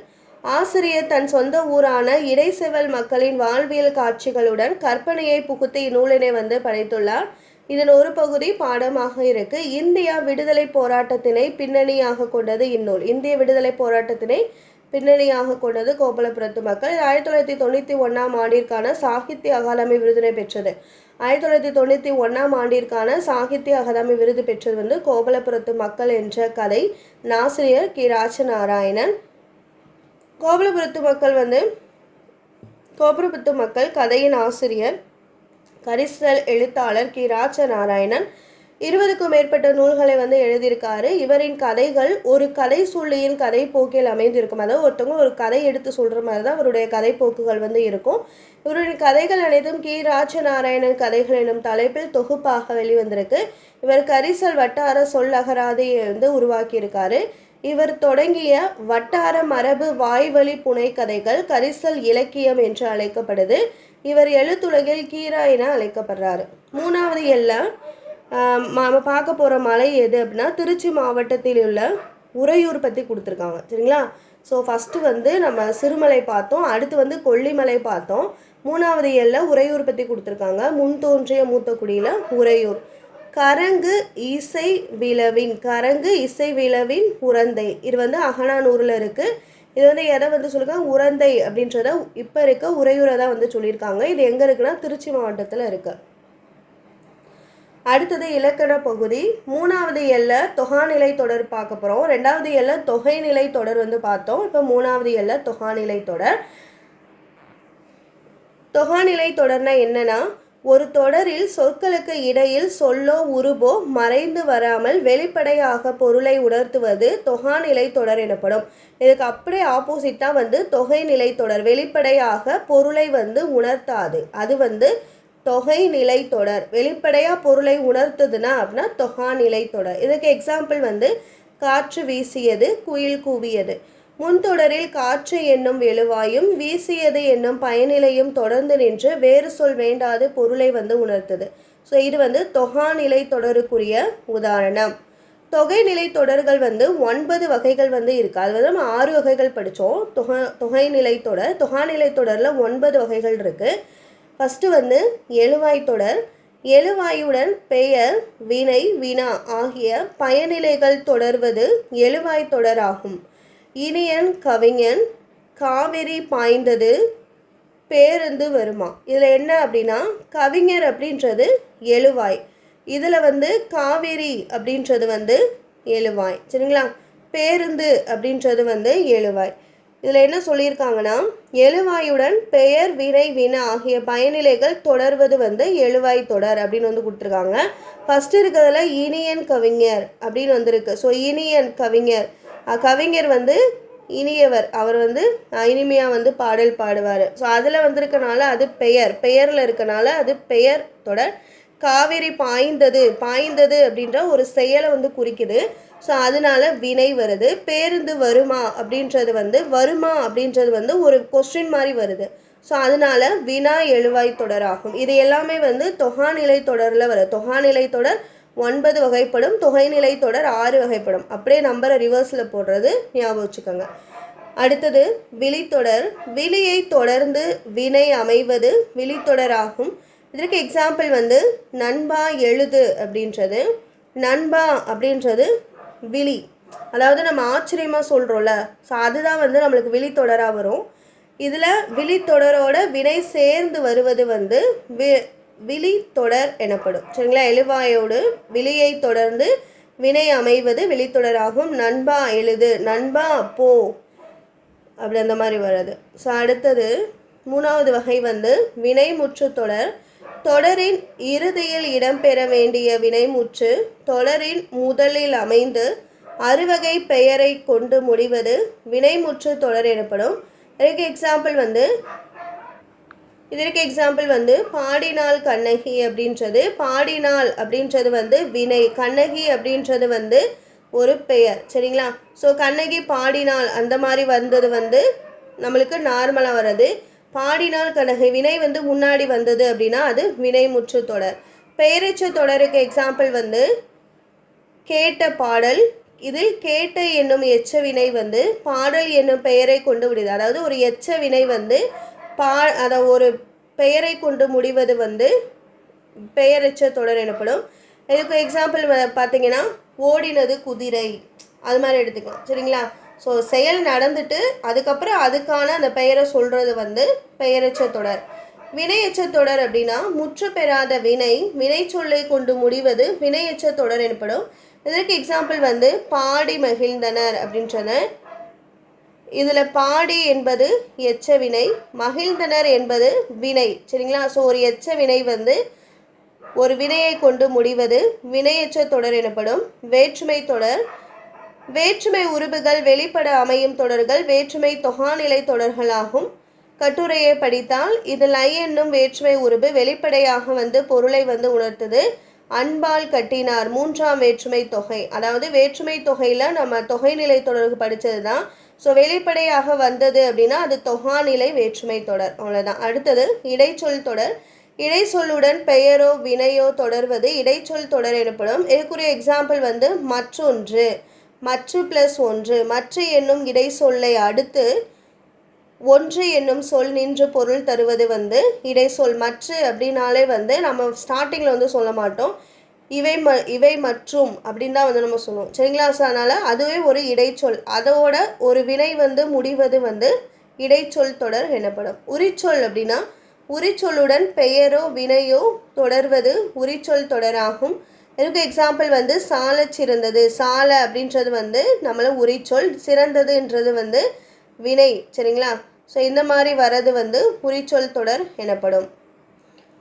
[SPEAKER 1] ஆசிரியர் தன் சொந்த ஊரான இடைசெவல் மக்களின் வாழ்வியல் காட்சிகளுடன் கற்பனையை புகுத்தி இந்நூலினை வந்து படைத்துள்ளார். இதன் ஒரு பகுதி பாடமாக இருக்கு. இந்தியா விடுதலை போராட்டத்தினை பின்னணியாக கொண்டது இந்நூல். இந்திய விடுதலை போராட்டத்தினை பின்னணியாக கொண்டது கோபலபுரத்து மக்கள். 1991 ஆண்டிற்கான சாகித்ய அகாதமி விருதினை பெற்றது. 1991 ஆண்டிற்கான சாகித்ய அகாதமி விருது பெற்றது வந்து கோபலபுரத்து மக்கள் என்ற கதை. ஆசிரியர் கி. ராஜநாராயணன். கோபலபுரத்து மக்கள் கதையின் ஆசிரியர் கரிசல் எழுத்தாளர் கி. ராஜநாராயணன். 20க்கும் மேற்பட்ட நூல்களை வந்து எழுதியிருக்காரு. இவரின் கதைகள் ஒரு கதை சொல்லியின் கதை போக்கில் அமைந்திருக்கும். அதாவது ஒருத்தவங்க ஒரு கதை எடுத்து சொல்கிற மாதிரி தான் அவருடைய கதை போக்குகள் வந்து இருக்கும். இவருடைய கதைகள் அனைத்தும் கி. ராஜநாராயணன் கதைகள் எனும் தலைப்பில் தொகுப்பாக வெளிவந்திருக்கு. இவர் கரிசல் வட்டார சொல் அகராதியை வந்து உருவாக்கியிருக்காரு. இவர் தொடங்கிய வட்டார மரபு வாய்வழி புனை கதைகள் கரிசல் இலக்கியம் என்று அழைக்கப்படுது. இவர் எழுத்துலகில் கீரா என அழைக்கப்படுறாரு. 3வது எல்லாம் நம்ம பார்க்க போகிற மலை எது அப்படின்னா திருச்சி மாவட்டத்தில் உள்ள உறையூர் பற்றி கொடுத்துருக்காங்க. சரிங்களா? ஸோ ஃபஸ்ட்டு வந்து நம்ம சிறுமலை பார்த்தோம், அடுத்து வந்து கொல்லிமலை பார்த்தோம். 3வது எல்ல உறையூர் பற்றி கொடுத்துருக்காங்க. முன் தோன்றிய மூத்தக்குடியில் உறையூர். கரங்கு இசை விளவின் உரந்தை. இது வந்து அகனானூரில் இருக்குது. இது வந்து எதை வந்து சொல்லியிருக்காங்க, உரந்தை அப்படின்றத இப்போ இருக்க உறையூரை தான் வந்து சொல்லியிருக்காங்க. இது எங்கே இருக்குன்னா திருச்சி மாவட்டத்தில் இருக்குது. அடுத்தது இலக்கண பகுதி. 3வது எல்ல தொகாநிலை தொடர் பார்க்க போகிறோம். 2வது எல்ல தொகைநிலை தொடர் வந்து பார்த்தோம். இப்போ 3வது எல்ல தொகாநிலை தொடர். தொகாநிலை தொடர்னா என்னன்னா, ஒரு தொடரில் சொற்களுக்கு இடையில் சொல்லோ உருபோ மறைந்து வராமல் வெளிப்படையாக பொருளை உணர்த்துவது தொகாநிலை தொடர் எனப்படும். இதுக்கு அப்படியே ஆப்போசிட்டாக வந்து தொகைநிலை தொடர். வெளிப்படையாக பொருளை வந்து உணர்த்தாது, அது வந்து தொகைநிலை தொடர். வெளிப்படையாக பொருளை உணர்த்துதுன்னா அப்படின்னா தொகாநிலை தொடர். இதுக்கு எக்ஸாம்பிள் வந்து காற்று வீசியது, குயில் கூவியது. முன்தொடரில் காற்று என்னும் எழுவாயும் வீசியது என்னும் பயனிலையும் தொடர்ந்து நின்று வேறு சொல் வேண்டாது பொருளை வந்து உணர்த்துது. ஸோ இது வந்து தொகாநிலை தொடருக்குரிய உதாரணம். தொகைநிலை தொடர்கள் வந்து 9 வகைகள் வந்து இருக்குது. அது வந்து நம்ம 6 வகைகள் படித்தோம். தொகைநிலை தொடர். தொகாநிலை தொடரில் 9 வகைகள் இருக்குது. ஃபஸ்ட்டு வந்து எழுவாய் தொடர். எழுவாயுடன் பெயர், வினை, வினா ஆகிய பயனிலைகள் தொடர்வது எழுவாய் தொடர் ஆகும். இனியன் கவிஞன், காவிரி பாய்ந்தது, பேருந்து வருமா. இதில் என்ன அப்படின்னா கவிஞர் அப்படின்றது எழுவாய், இதில் வந்து காவிரி அப்படின்றது வந்து எழுவாய். சரிங்களா? பேருந்து அப்படின்றது வந்து எழுவாய். இதில் என்ன சொல்லியிருக்காங்கன்னா எழுவாயுடன் பெயர், வினை, வினா ஆகிய பயனிலைகள் தொடர்வது வந்து எழுவாய் தொடர் அப்படின்னு வந்து கொடுத்துருக்காங்க. ஃபஸ்ட்டு இருக்கிறதுல இனியன் கவிஞர் அப்படின்னு வந்திருக்கு. ஸோ இனியன் கவிஞர், கவிஞர் வந்து இனியவர், அவர் வந்து இனிமையாக வந்து பாடல் பாடுவார். ஸோ அதில் வந்திருக்கனால அது பெயரில் இருக்கனால அது பெயர் தொடர். காவிரி பாய்ந்தது அப்படின்ற ஒரு செயலை வந்து குறிக்குது. ஸோ அதனால வினை வருது. பேருந்து வருமா அப்படின்றது வந்து ஒரு கொஸ்டின் மாதிரி வருது. ஸோ அதனால வினா எழுவாய் தொடர் ஆகும். இது எல்லாமே வந்து தொகாநிலை தொடரில் வருது. தொகாநிலை தொடர் 9 வகைப்படும், தொகைநிலை தொடர் 6 வகைப்படும். அப்படியே நம்பரை ரிவர்ஸில் போடுறது ஞாபகம் வச்சுக்கோங்க. அடுத்தது விழித்தொடர். விழியை தொடர்ந்து வினை அமைவது விழித்தொடர் ஆகும். இதற்கு எக்ஸாம்பிள் வந்து நண்பா எழுது அப்படின்றது. நண்பா அப்படின்றது விழி, அதாவது நம்ம ஆச்சரியமாக சொல்கிறோம்ல, ஸோ அதுதான் வந்து நம்மளுக்கு விழித்தொடராக வரும். இதில் விழித்தொடரோட வினை சேர்ந்து வருவது வந்து விழித்தொடர் எனப்படும். சரிங்களா? எழுவாயோடு விழியை தொடர்ந்து வினை அமைவது விழித்தொடராகும். நண்பா எழுது, நண்பா போ, அப்படி அந்த மாதிரி வர்றது. ஸோ அடுத்தது 3வது வகை வந்து வினைமுற்று தொடர். தொடரின் இறுதியில் இடம்பெற வேண்டிய வினைமுற்று தொடரின் முதலில் அமைந்து அறுவகை பெயரை கொண்டு முடிவது வினைமுற்று தொடர் எனப்படும். இதற்கு எக்ஸாம்பிள் வந்து பாடினாள் கண்ணகி அப்படின்றது. பாடினாள் அப்படின்றது வந்து வினை, கண்ணகி அப்படின்றது வந்து ஒரு பெயர். சரிங்களா? ஸோ கண்ணகி பாடினாள் அந்த மாதிரி வந்தது வந்து நம்மளுக்கு நார்மலாக வர்றது. பாடினாள் கண்ணகி வினை வந்து முன்னாடி வந்தது அப்படின்னா அது வினைமுற்று தொடர். பெயரெச்ச தொடருக்கு எக்ஸாம்பிள் வந்து கேட்ட பாடல். இதில் கேட்ட என்னும் எச்ச வினை வந்து பாடல் என்னும் பெயரை கொண்டு முடியுது. அதாவது ஒரு எச்ச வினை வந்து அதை ஒரு பெயரை கொண்டு முடிவது வந்து பெயரெச்ச தொடர் எனப்படும். இதுக்கு எக்ஸாம்பிள் பார்த்தீங்கன்னா ஓடினது குதிரை, அது மாதிரி எடுத்துக்கலாம். சரிங்களா? ஸோ செயல் நடந்துட்டு அதுக்கப்புறம் அதுக்கான அந்த பெயரை சொல்கிறது வந்து பெயரெச்ச தொடர். வினையெச்ச தொடர் அப்படின்னா முற்று பெறாத வினை சொல்லை கொண்டு முடிவது வினையெச்ச தொடர் எனப்படும். இதற்கு எக்ஸாம்பிள் வந்து பாடி மகிழ்ந்தனர் அப்படின்றது. இதில் பாடி என்பது எச்ச வினை, மகிழ்ந்தனர் என்பது வினை. சரிங்களா? ஸோ ஒரு எச்ச வினை வந்து ஒரு வினையை கொண்டு முடிவது வினையெச்ச தொடர் எனப்படும். வேற்றுமை தொடர். வேற்றுமை உருபுகள் வெளிப்பட அமையும் தொடர்கள் வேற்றுமை தொகாநிலை தொடர்களாகும். கட்டுரையை படித்தால் இதில் ஐ என்னும் வேற்றுமை உருபு வெளிப்படையாக வந்து பொருளை வந்து உணர்த்துது. அன்பால் கட்டினார் 3ஆம் வேற்றுமை தொகை. அதாவது வேற்றுமை தொகையில் நம்ம தொகைநிலை தொடருக்கு படித்தது தான். ஸோ வெளிப்படையாக வந்தது அப்படின்னா அது தொகாநிலை வேற்றுமை தொடர். அவ்வளோதான். அடுத்தது இடைச்சொல் தொடர். இடைச்சொல்லுடன் பெயரோ வினையோ தொடர்வது இடைச்சொல் தொடர் எனப்படும். இதுக்குரிய எக்ஸாம்பிள் வந்து மற்றொன்று, மற்று ப்ளஸ் ஒன்று. மற்ற என்னும் இடைச்சொல்லை அடுத்து ஒன்று என்னும் சொல் நின்று பொருள் தருவது வந்து இடைச்சொல். மற்று அப்படின்னாலே வந்து நம்ம ஸ்டார்டிங்கில் வந்து சொல்ல மாட்டோம், இவை மற்றும் அப்படின்னு தான் வந்து நம்ம சொல்லுவோம். சரிங்களா? ஸோ அதனால் அதுவே ஒரு இடைச்சொல். அதோட ஒரு வினை வந்து முடிவது வந்து இடைச்சொல் தொடர் எனப்படும். உரிச்சொல் அப்படின்னா உரிச்சொல்லுடன் பெயரோ வினையோ தொடர்வது உரிச்சொல் தொடராகும். இதுக்கு எக்ஸாம்பிள் வந்து சால சிறந்தது. சால அப்படின்றது வந்து நம்மள உரிச்சொல், சிறந்ததுன்றது வந்து வினை. சரிங்களா? ஸோ இந்த மாதிரி வர்றது வந்து உரிச்சொல் தொடர் எனப்படும்.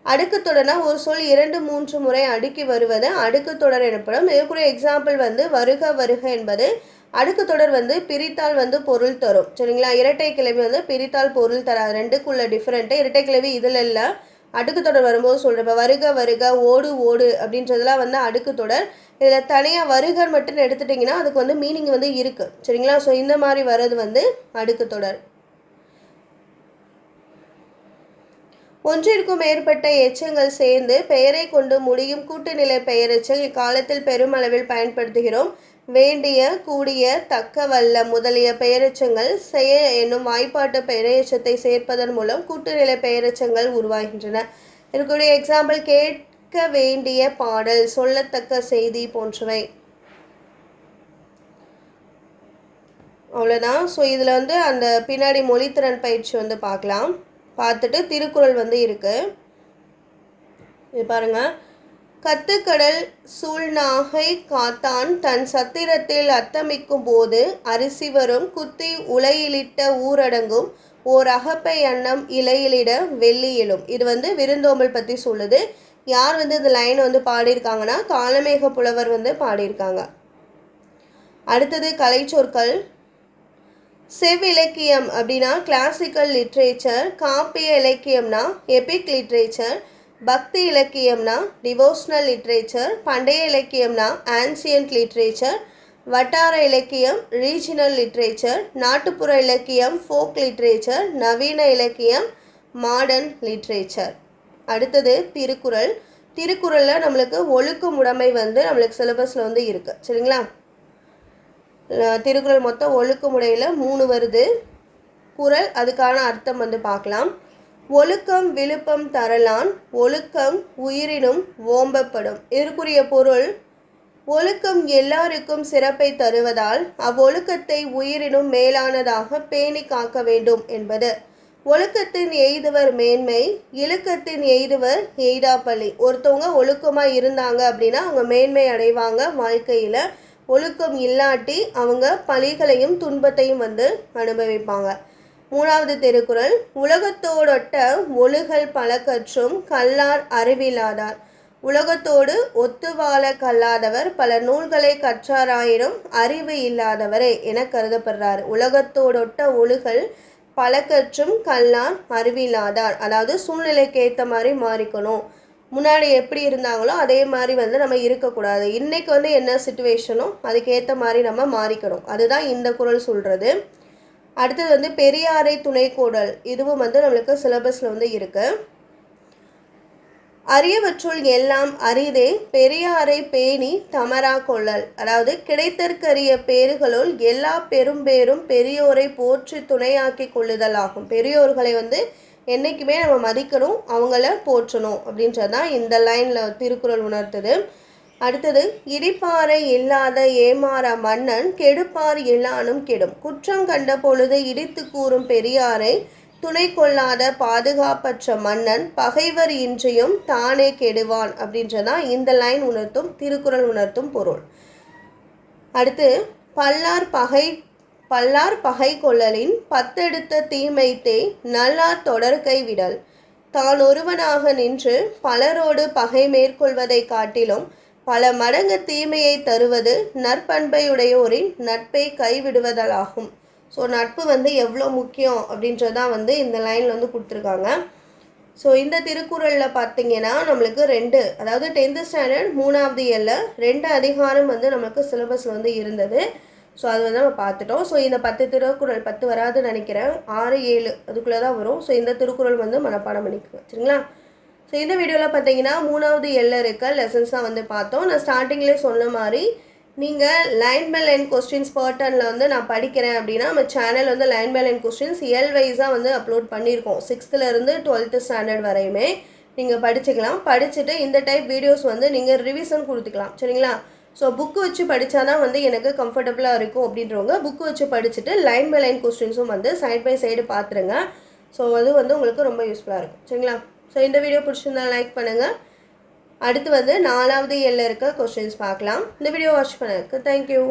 [SPEAKER 1] அடுக்கு தொடர்னா ஒரு சொல் 2-3 முறை அடுக்கி வருவது அடுக்கு தொடர் எனப்படும். இதுக்குரிய எக்ஸாம்பிள் வந்து வருக வருக என்பது அடுக்கு தொடர் வந்து பிரித்தால் வந்து பொருள் தரும். சரிங்களா? இரட்டை கிளவி வந்து பிரித்தால் பொருள் தராது, ரெண்டுக்குள்ள டிஃப்ரெண்ட்டு. இரட்டை கிளவி இதில் இல்லை, அடுக்கு தொடர் வரும்போது சொல்கிறேன். இப்போ வருக வருக, ஓடு ஓடு அப்படின்றதெல்லாம் வந்து அடுக்கு தொடர். இதில் தனியாக வருகன்னு மட்டும் எடுத்துட்டிங்கன்னா அதுக்கு வந்து மீனிங் வந்து இருக்குது. சரிங்களா? ஸோ இந்த மாதிரி வர்றது வந்து அடுக்கு தொடர். ஒன்றிற்கும் மேற்பட்ட எச்சங்கள் சேர்ந்து பெயரை கொண்டு முடியும் கூட்டுநிலை பெயரெச்சல் இக்காலத்தில் பெருமளவில் பயன்படுத்துகிறோம். வேண்டிய, கூடிய, தக்க, வல்ல முதலிய பெயரெச்சங்கள் செய்ய என்னும் வாய்ப்பாட்டு பெயரெச்சத்தை சேர்ப்பதன் மூலம் கூட்டுநிலை பெயரெச்சங்கள் உருவாகின்றன. இதற்குரிய எக்ஸாம்பிள் கேட்க வேண்டிய பாடல், சொல்லத்தக்க செய்தி போன்றவை. அவ்வளோதான். ஸோ இதில் வந்து அந்த பின்னாடி மொழித்திறன் பயிற்சி வந்து பார்க்கலாம். பார்த்துட்டு திருக்குறள் வந்து இருக்குது, இது பாருங்கள். கத்துக்கடல் சூழ்நாகை காத்தான் தன் சத்திரத்தில் அத்தமிக்கும் போது அரிசி வரும் குத்தி உலையிலிட்ட ஊரடங்கும் ஓர் அகப்பை அன்னம் இலையிலிட வெள்ளியிலும். இது வந்து விருந்தோம்பல் பற்றி சொல்லுது. யார் வந்து இந்த லைன் வந்து பாடியிருக்காங்கன்னா காலமேக புலவர் வந்து பாடியிருக்காங்க. அடுத்தது கலைச்சொற்கள். செவ்விலக்கியம் அப்படின்னா கிளாசிக்கல் லிட்ரேச்சர், காப்பிய இலக்கியம்னா எபிக் லிட்ரேச்சர், பக்தி இலக்கியம்னா டிவோஷனல் லிட்ரேச்சர், பண்டைய இலக்கியம்னா ஆன்சியன்ட் லிட்ரேச்சர், வட்டார இலக்கியம் ரீஜினல் லிட்ரேச்சர், நாட்டுப்புற இலக்கியம் ஃபோக் லிட்ரேச்சர், நவீன இலக்கியம் மாடர்ன் லிட்ரேச்சர். அடுத்தது திருக்குறள். திருக்குறளில் நம்மளுக்கு ஒழுக்கமுடைமை வந்து நம்மளுக்கு சிலபஸில் வந்து இருக்குது. சரிங்களா? திருக்குறள் மொத்தம் ஒழுக்கமுடையில் 3 வருது. குறள் அதுக்கான அர்த்தம் வந்து பார்க்கலாம். ஒழுக்கம் விழுப்பம் தரலான், ஒழுக்கம் உயிரினும் ஓம்பப்படும். இதற்குரிய பொருள், ஒழுக்கம் எல்லாருக்கும் சிறப்பை தருவதால் அவ்வொழுக்கத்தை உயிரினும் மேலானதாக பேணி காக்க வேண்டும் என்பது. ஒழுக்கத்தின் எய்துவர் மேன்மை, இழுக்கத்தின் எய்துவர் எய்தாப்பள்ளி. ஒருத்தவங்க ஒழுக்கமாக இருந்தாங்க அப்படின்னா அவங்க மேன்மை அடைவாங்க வாழ்க்கையில். ஒழுக்கம் இல்லாட்டி அவங்க பழிகளையும் துன்பத்தையும் வந்து அனுபவிப்பாங்க. 3வது திருக்குறள், உலகத்தோடொட்ட ஒழுகல் பல கற்றும் கல்லார் அறிவிலாதார். உலகத்தோடு ஒத்து வாழ கல்லாதவர் பல நூல்களை கற்றாராயினும் அறிவு இல்லாதவரே என கருதப்படுறார். உலகத்தோடொட்ட ஒழுகல் பல கற்றும் கல்லார் அறிவில்லாதார். அதாவது சூழ்நிலைக்கு ஏற்ற மாதிரி மாறிக்கணும். முன்னாடி எப்படி இருந்தாங்களோ அதே மாதிரி வந்து நம்ம இருக்கக்கூடாது. இன்றைக்கி வந்து என்ன சுச்சுவேஷனோ அதுக்கேற்ற மாதிரி நம்ம மாறிக்கணும். அதுதான் இந்த குறள் சொல்கிறது. அடுத்தது வந்து பெரியாரை துணைக்கோடல். இதுவும் வந்து நம்மளுக்கு சிலபஸில் வந்து இருக்குது. அரியவற்றுள் எல்லாம் அரிதே பெரியாரை பேணி தமரா கொள்ளல். அதாவது கிடைத்தற்கரிய பேறுகளுள் எல்லா பெரும்பேரும் பெரியோரை போற்றி துணையாக்கி கொள்ளுதல் ஆகும். பெரியோர்களை வந்து என்றைக்குமே நம்ம மதிக்கணும், அவங்கள போற்றணும் அப்படின்றதான் இந்த லைனில் திருக்குறள் உணர்த்துது. அடுத்தது, இடிப்பாறை இல்லாத ஏமாற மன்னன் கெடுப்பார் எல்லானும் கெடும். குற்றம் கண்ட பொழுது இடித்து கூறும் பெரியாரை துணை கொள்ளாத பாதுகாப்பற்ற மன்னன் பகைவர் இன்றியும் தானே கெடுவான் அப்படின்றதான் இந்த லைன் உணர்த்தும் திருக்குறள் உணர்த்தும் பொருள். அடுத்து, பல்லார் பகை கொள்ளலின் பத்தெடுத்த தீமைத்தே நல்லார் தொடர்கை விடல். தான் ஒருவனாக நின்று பலரோடு பகை மேற்கொள்வதை காட்டிலும் பல மடங்கு தீமையை தருவது நற்பண்பையுடையோரின் நட்பை கைவிடுவதாகும். ஸோ நட்பு வந்து எவ்வளோ முக்கியம் அப்படின்றதான் வந்து இந்த லைனில் வந்து கொடுத்துருக்காங்க. ஸோ இந்த திருக்குறளில் பார்த்தீங்கன்னா நம்மளுக்கு 2, அதாவது 10th ஸ்டாண்டர்ட் 3வது இயரில் 2 அதிகாரம் வந்து நம்மளுக்கு சிலபஸில் வந்து இருந்தது. ஸோ அது வந்து நம்ம பார்த்துட்டோம். ஸோ இந்த 10 திருக்குறள் 10 வராதுன்னு நினைக்கிறேன், 6, 7 அதுக்குள்ளே தான் வரும். ஸோ இந்த திருக்குறள் வந்து மனப்பாடம் பண்ணிக்குவேன். சரிங்களா? ஸோ இந்த வீடியோவில் பார்த்தீங்கன்னா 3வது இயரில் இருக்க லெசன்ஸ் தான் வந்து பார்த்தோம். நான் ஸ்டார்டிங்லேயே சொன்ன மாதிரி நீங்கள் லைன் பை லைன் கொஸ்டின்ஸ் பேட்டர்னில் வந்து நான் படிக்கிறேன் அப்படின்னா நம்ம சேனல் வந்து லைன் பை லைன் கொஸ்டின்ஸ் வைஸாக வந்து அப்லோட் பண்ணியிருக்கோம். 6th-லேருந்து 12th ஸ்டாண்டர்ட் வரையுமே நீங்கள் படிச்சுக்கலாம். படிச்சுட்டு இந்த டைப் வீடியோஸ் வந்து நீங்கள் ரிவிஷன் கொடுத்துக்கலாம். சரிங்களா? ஸோ புக்கு வச்சு படித்தா தான் வந்து எனக்கு கம்ஃபர்டபுளாக இருக்கும் அப்படின்றவங்க புக்கு வச்சு படிச்சுட்டு லைன் பை லைன் கொஸ்டின்ஸும் வந்து சைட் பை சைடு பார்த்துருங்க. ஸோ அது வந்து உங்களுக்கு ரொம்ப யூஸ்ஃபுல்லாக இருக்கும். சரிங்களா? ஸோ இந்த வீடியோ பிடிச்சிருந்தா லைக் பண்ணுங்கள். அடுத்து வந்து 4வது இயரில் இருக்க கொஸ்டின்ஸ் பார்க்கலாம். இந்த வீடியோ வாட்ச் பண்ணதுக்கு தேங்க்யூ.